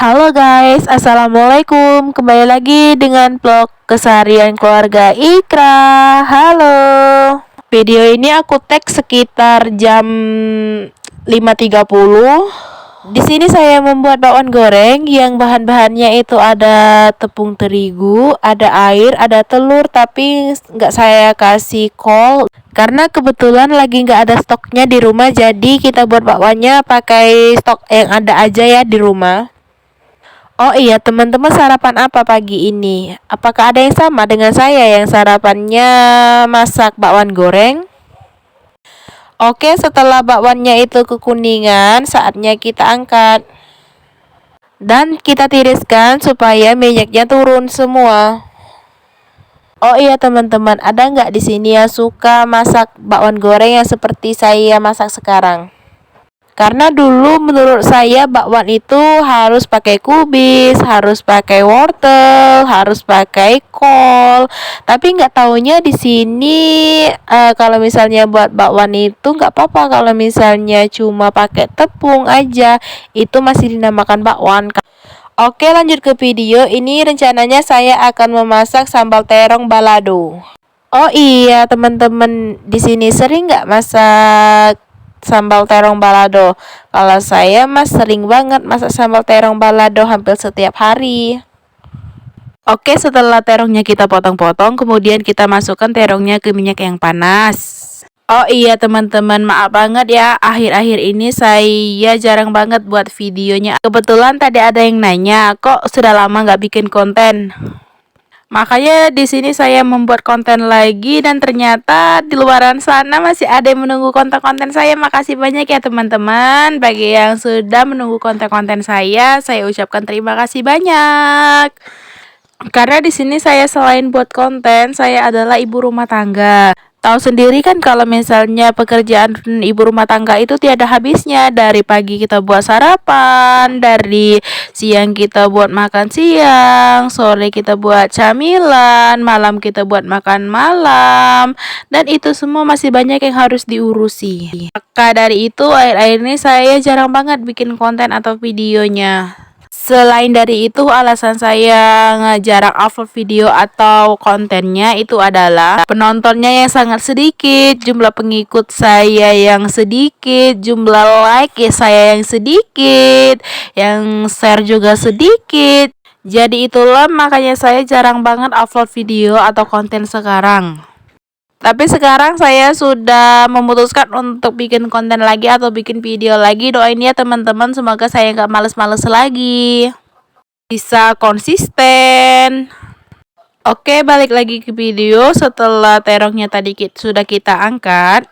Halo guys, assalamualaikum. Kembali lagi dengan vlog keseharian keluarga Ikra. Halo. Video ini aku tag sekitar jam 5.30. Di sini saya membuat bakwan goreng yang bahan-bahannya itu ada tepung terigu, ada air, ada telur, tapi nggak saya kasih kol karena kebetulan lagi nggak ada stoknya di rumah. Jadi kita buat bakwannya pakai stok yang ada aja ya di rumah. Oh iya teman-teman, sarapan apa pagi ini? Apakah ada yang sama dengan saya yang sarapannya masak bakwan goreng? Oke, setelah bakwannya itu kekuningan, saatnya kita angkat. Dan kita tiriskan supaya minyaknya turun semua. Oh iya teman-teman, ada nggak di sini yang suka masak bakwan goreng yang seperti saya masak sekarang? Karena dulu menurut saya bakwan itu harus pakai kubis, harus pakai wortel, harus pakai kol. Tapi nggak taunya di sini kalau misalnya buat bakwan itu nggak apa-apa kalau misalnya cuma pakai tepung aja, itu masih dinamakan bakwan. Oke, lanjut ke video. Ini rencananya saya akan memasak sambal terong balado. Oh iya teman-teman, di sini sering nggak masak sambal terong balado? Kalau saya mas sering banget masak sambal terong balado hampir setiap hari. Oke, setelah terongnya kita potong-potong, kemudian kita masukkan terongnya ke minyak yang panas. Oh iya teman-teman, maaf banget ya, akhir-akhir ini saya jarang banget buat videonya. Kebetulan tadi ada yang nanya, kok sudah lama nggak bikin konten. Makanya di sini saya membuat konten lagi dan ternyata di luaran sana masih ada yang menunggu konten-konten saya. Makasih banyak ya teman-teman. Bagi yang sudah menunggu konten-konten saya ucapkan terima kasih banyak. Karena di sini saya selain buat konten, saya adalah ibu rumah tangga. Tahu sendiri kan kalau misalnya pekerjaan ibu rumah tangga itu tiada habisnya. Dari pagi kita buat sarapan, dari siang kita buat makan siang, sore kita buat camilan, malam kita buat makan malam. Dan itu semua masih banyak yang harus diurusi. Maka dari itu akhir-akhir ini saya jarang banget bikin konten atau videonya. Selain dari itu, alasan saya jarang upload video atau kontennya itu adalah penontonnya yang sangat sedikit, jumlah pengikut saya yang sedikit, jumlah like saya yang sedikit, yang share juga sedikit. Jadi itulah makanya saya jarang banget upload video atau konten sekarang. Tapi sekarang saya sudah memutuskan untuk bikin konten lagi atau bikin video lagi. Doain ya teman-teman, semoga saya nggak males-males lagi, bisa konsisten. Oke, balik lagi ke video. Setelah terongnya tadi sudah kita angkat,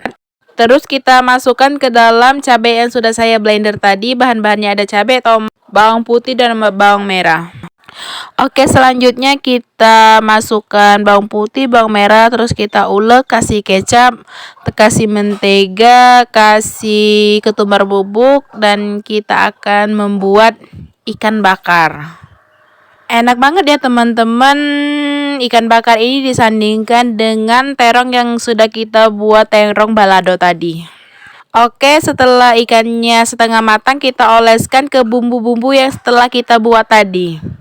terus kita masukkan ke dalam cabai yang sudah saya blender tadi. Bahan-bahannya ada cabai, tomat, bawang putih, dan bawang merah. Oke, selanjutnya kita masukkan bawang putih, bawang merah, terus kita ulek, kasih kecap, kasih mentega, kasih ketumbar bubuk, dan kita akan membuat ikan bakar. Enak banget ya teman-teman, ikan bakar ini disandingkan dengan terong yang sudah kita buat terong balado tadi. Oke, setelah ikannya setengah matang, kita oleskan ke bumbu-bumbu yang setelah kita buat tadi.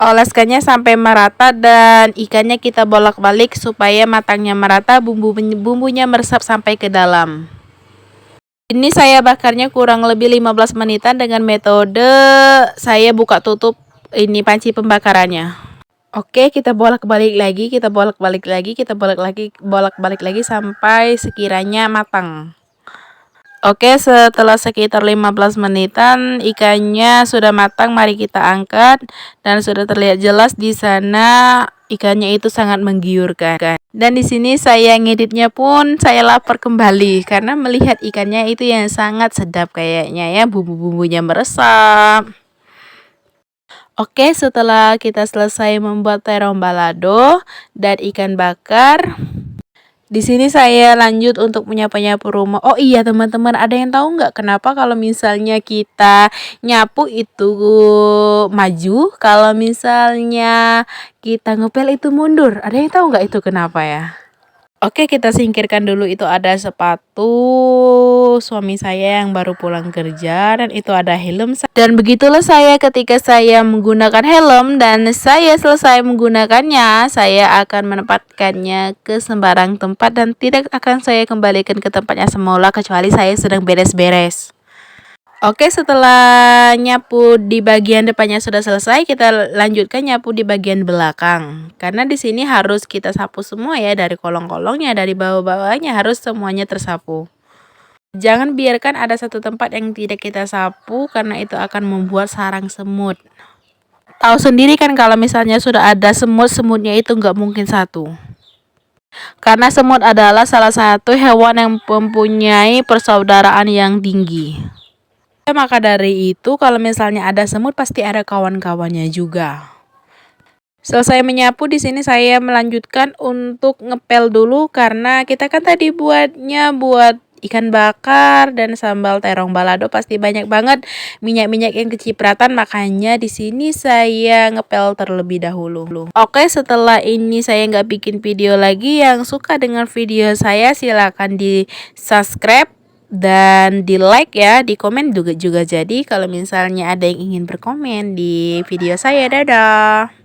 Oleskannya sampai merata dan ikannya kita bolak-balik supaya matangnya merata, bumbunya meresap sampai ke dalam. Ini saya bakarnya kurang lebih 15 menitan dengan metode saya buka tutup ini panci pembakarannya. Oke, kita bolak-balik lagi, kita bolak-balik lagi sampai sekiranya matang. Oke, setelah sekitar 15 menitan ikannya sudah matang, mari kita angkat dan sudah terlihat jelas di sana ikannya itu sangat menggiurkan. Dan di sini saya ngeditnya pun saya lapar kembali karena melihat ikannya itu yang sangat sedap kayaknya ya, bumbu-bumbunya meresap. Oke, setelah kita selesai membuat terong balado dan ikan bakar, di sini saya lanjut untuk menyapu-nyapu rumah. Oh iya teman-teman, ada yang tahu nggak kenapa kalau misalnya kita nyapu itu maju, kalau misalnya kita ngepel itu mundur? Ada yang tahu nggak itu kenapa ya? Oke, kita singkirkan dulu, itu ada sepatu suami saya yang baru pulang kerja, dan itu ada helm. Dan begitulah saya ketika saya menggunakan helm dan saya selesai menggunakannya, saya akan menempatkannya ke sembarang tempat dan tidak akan saya kembalikan ke tempatnya semula kecuali saya sedang beres-beres. Oke, setelah nyapu di bagian depannya sudah selesai, kita lanjutkan nyapu di bagian belakang. Karena di sini harus kita sapu semua ya, dari kolong-kolongnya, dari bawah-bawahnya harus semuanya tersapu. Jangan biarkan ada satu tempat yang tidak kita sapu karena itu akan membuat sarang semut. Tahu sendiri kan kalau misalnya sudah ada semut, semutnya itu nggak mungkin satu. Karena semut adalah salah satu hewan yang mempunyai persaudaraan yang tinggi. Maka dari itu kalau misalnya ada semut pasti ada kawan-kawannya juga. Selesai menyapu, di sini saya melanjutkan untuk ngepel dulu karena kita kan tadi buatnya buat ikan bakar dan sambal terong balado, pasti banyak banget minyak-minyak yang kecipratan, makanya di sini saya ngepel terlebih dahulu. Oke, setelah ini saya nggak bikin video lagi. Yang suka dengan video saya silahkan di subscribe dan di like ya, di komen juga jadi kalau misalnya ada yang ingin berkomen di video saya. Dadah.